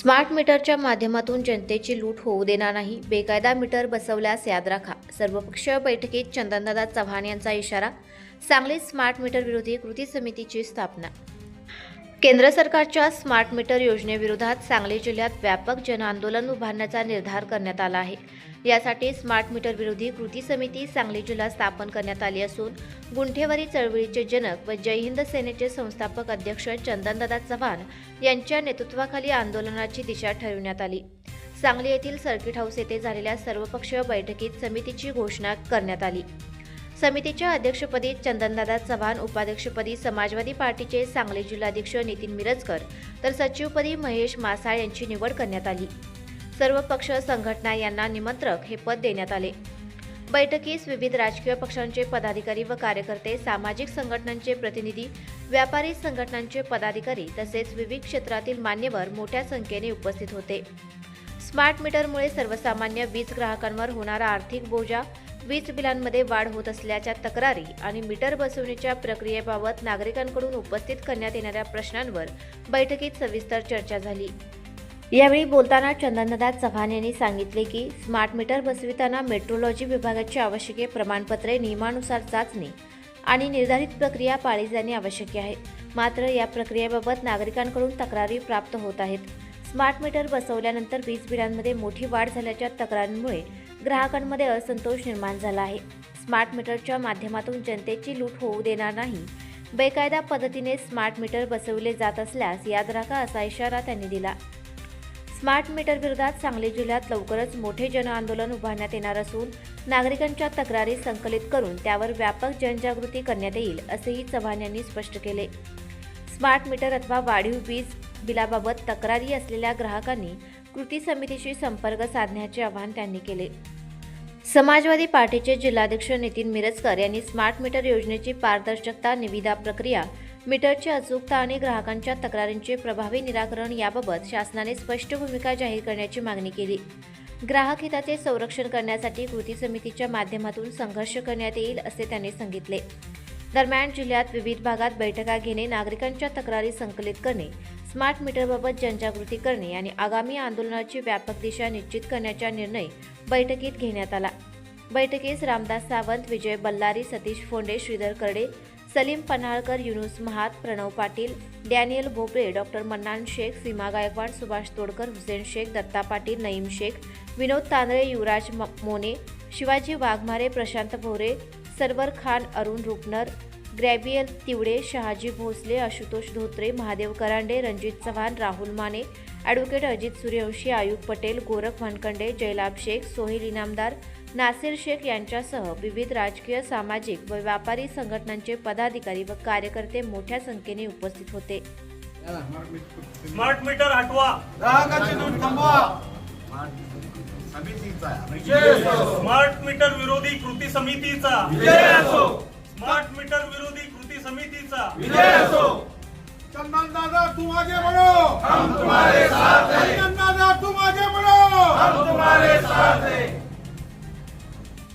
Smart मीटरच्या माध्यमातून जनतेची लूट होऊ देणार नाही. बेकायदा मीटर बसवल्यास याद राखा. सर्वपक्षीय बैठकीत चंदनदादा चव्हाण यांचा इशारा. सांगलीत स्मार्ट मीटर विरोधी कृती समितीची स्थापना. केंद्र सरकारच्या स्मार्ट मीटर योजनेविरोधात सांगली जिल्ह्यात व्यापक जनआंदोलन उभारण्याचा निर्धार करण्यात आला आहे. यासाठी स्मार्ट मीटर विरोधी कृती समिती सांगली जिल्ह्यात स्थापन करण्यात आली असून गुंठेवारी चळवळीचे जनक व जय हिंद सेनेचे संस्थापक अध्यक्ष चंदनदादा चव्हाण यांच्या नेतृत्वाखाली आंदोलनाची दिशा ठरविण्यात आली. सांगली येथील सर्किट हाऊस येथे झालेल्या सर्वपक्षीय बैठकीत समितीची घोषणा करण्यात आली. समितीच्या अध्यक्षपदी चंदनदादा चव्हाण, उपाध्यक्षपदी समाजवादी पार्टीचे सांगली जिल्हाध्यक्ष नितीन मिरजकर तर सचिवपदी महेश मासाळ यांची निवड करण्यात आली. सर्व पक्ष संघटना यांना निमंत्रक हे पद देण्यात आले. बैठकीस विविध राजकीय पक्षांचे पदाधिकारी व कार्यकर्ते, सामाजिक संघटनांचे प्रतिनिधी, व्यापारी संघटनांचे पदाधिकारी तसेच विविध क्षेत्रातील मान्यवर मोठ्या संख्येने उपस्थित होते. स्मार्ट मीटरमुळे सर्वसामान्य वीज ग्राहकांवर होणारा आर्थिक बोजा, वीज बिलांमध्ये वाढ होत असल्याच्या तक्रारी आणि मीटर बसवण्याच्या प्रक्रियेबाबत नागरिकांकडून उपस्थित करण्यात येणाऱ्या प्रश्नांवर बैठकीत सविस्तर चर्चा झाली. यावेळी बोलताना चंदनदादा चव्हाण यांनी सांगितले की स्मार्ट मीटर बसविताना मेट्रोलॉजी विभागाची आवश्यक प्रमाणपत्रे, नियमानुसार चाचणी आणि निर्धारित प्रक्रिया पाळली जाणे आवश्यक आहे. मात्र या प्रक्रियेबाबत नागरिकांकडून तक्रारी प्राप्त होत आहेत. स्मार्ट मीटर बसवल्यानंतर वीज बिलांमध्ये मोठी वाढ झाल्याच्या तक्रारींमुळे ग्राहकांमध्ये असंतोष निर्माण झाला आहे. स्मार्ट मीटरच्या माध्यमातून जनतेची लूट होऊ देणार नाही. बेकायदा पद्धतीने स्मार्ट मीटर बसवले जात असल्यास याद राखा, असा इशारा त्यांनी दिला. स्मार्ट मीटर विरोधात सांगली जिल्ह्यात लवकरच मोठे जनआंदोलन उभारण्यात येणार असून नागरिकांच्या तक्रारी संकलित करून त्यावर व्यापक जनजागृती करण्यात येईल, असेही चव्हाण यांनी स्पष्ट केले. स्मार्ट मीटर अथवा वाढीव वीज बिलाबाबत तक्रारी असलेल्या ग्राहकांनी कृती समितीशी संपर्क साधण्याचे आवाहन त्यांनी केले. समाजवादी पार्टीचे जिल्हाध्यक्ष नितीन मिरजकर यांनी स्मार्ट मीटर योजनेची पारदर्शकता, निविदा प्रक्रिया, मीटरची अचूकता आणि ग्राहकांच्या तक्रारींचे प्रभावी निराकरण याबाबत शासनाने स्पष्ट भूमिका जाहीर करण्याची मागणी केली. ग्राहक हिताचे संरक्षण करण्यासाठी कृती समितीच्या माध्यमातून संघर्ष करण्यात येईल, असे त्यांनी सांगितले. दरम्यान जिल्ह्यात विविध भागात बैठका घेणे, नागरिकांच्या तक्रारी संकलित करणे, स्मार्ट मीटरबाबत जनजागृती करणे आणि आगामी आंदोलनाची व्यापक दिशा निश्चित करण्याचा निर्णय बैठकीत घेण्यात आला. बैठकीस रामदास सावंत, विजय बल्लारी, सतीश फोंडे, श्रीधर करडे, सलीम पन्हाळकर, युनुस महात, प्रणव पाटील, डॅनियल भोपळे, डॉक्टर मन्नान शेख, सीमा गायकवाड, सुभाष तोडकर, हुसेन शेख, दत्ता पाटील, नईम शेख, विनोद तांदळे, युवराज मोने, शिवाजी वाघमारे, प्रशांत भोरे, सरवर खान, अरुण रुपनर, ग्रॅबियल तिवडे, शहाजी भोसले, आशुतोष धोत्रे, महादेव करांडे, रणजित चव्हाण, राहुल माने, ॲडव्होकेट अजित सूर्यवंशी, आयुब पटेल, गोरख वानखंडे, जयलाभ शेख, सोहेल इनामदार, नासिर शेख यांच्यासह विविध राजकीय, सामाजिक व व्यापारी संघटनांचे पदाधिकारी व कार्यकर्ते मोठ्या संख्येने उपस्थित होते. स्मार्ट मीटर हटवा, ग्राहकांची लूट थांबवा. स्मार्ट मीटर विरोधी कृती समितीचा विजय असो. स्मार्ट मीटर विरोधी कृती समितीचा विजय असो. चंदनदादा तुम आगे बढ़ो, हम तुम्हारे साथ हैं. चंदनदादा तुम आगे बढ़ो, हम तुम्हारे साथ हैं.